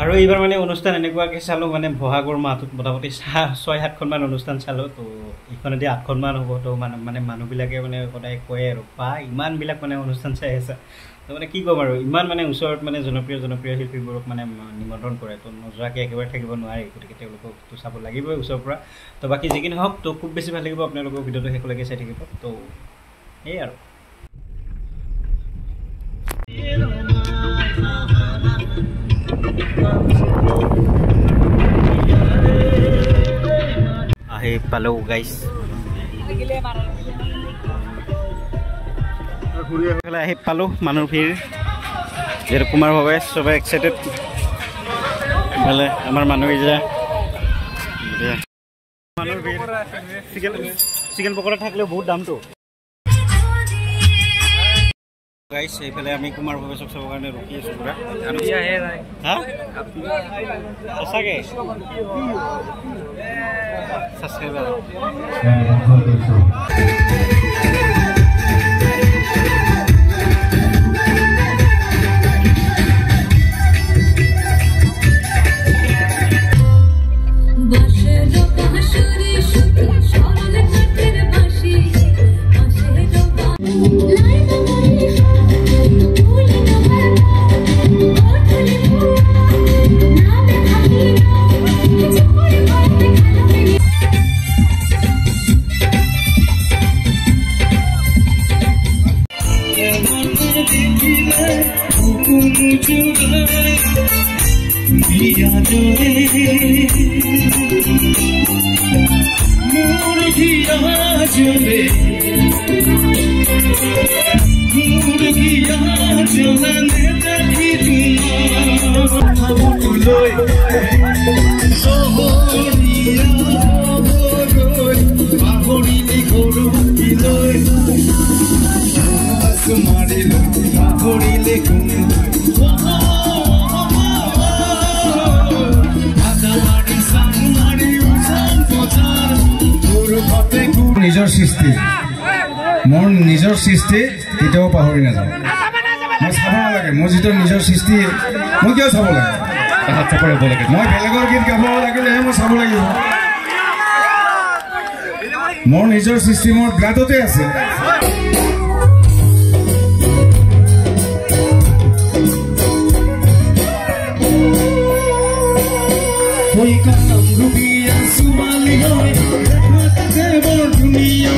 আৰু এইবাৰ মানে অনুষ্ঠান এনেকুৱাকৈ চালোঁ মানে বহাগৰ মাহটোত মোটামুটি 6-7খন অনুষ্ঠান চালোঁ তো এইখনেদি 8খনমান হ'ব তো মানে মানুহবিলাকে মানে সদায় কয় আৰু বা ইমানবিলাক মানে অনুষ্ঠান চাই আছে তো মানে কি ক'ম আৰু ইমান মানে ওচৰত মানে জনপ্ৰিয় শিল্পীবোৰক মানে নিমন্ত্ৰণ কৰে তো নোযোৱাকৈ একেবাৰে থাকিব নোৱাৰি গতিকে তেওঁলোককতো চাব লাগিবই ওচৰৰ পৰা তো বাকী যিখিনি হওক তো খুব বেছি ভাল লাগিব আপোনালোকৰ ভিডিঅ'টো শেষলৈকে চাই থাকিব তো এই আৰু আহি পালোঁ গাইছ আহি পালোঁ মানুহ ভিৰ যিহেতু কুমাৰ বাবে চবে এক্সাইটেড মানে আমাৰ মানুহকেইটা মানুহৰ ভিৰ চিকেন পকৰা থাকিলেও বহুত দামটো গাইছ এইফালে আমি কুমাৰ ভৱেশক চাবৰ কাৰণে ৰখি আছোঁ পুৰা হা সঁচাকৈ ছাবস্ক্ৰাইবাৰ নিজৰ সৃষ্টি মোৰ নিজৰ সৃষ্টি কেতিয়াও পাহৰি নাযাওঁ মই চাব নালাগে মোৰ যিটো নিজৰ সৃষ্টি মই কিয় চাব লাগে মই বেলেগৰ গীত গাব লাগিলেহে মই চাব লাগিব মোৰ নিজৰ সৃষ্টি মোৰ ব্লাডতে আছে Hoy cantando vía su malio, déjate por tu niño.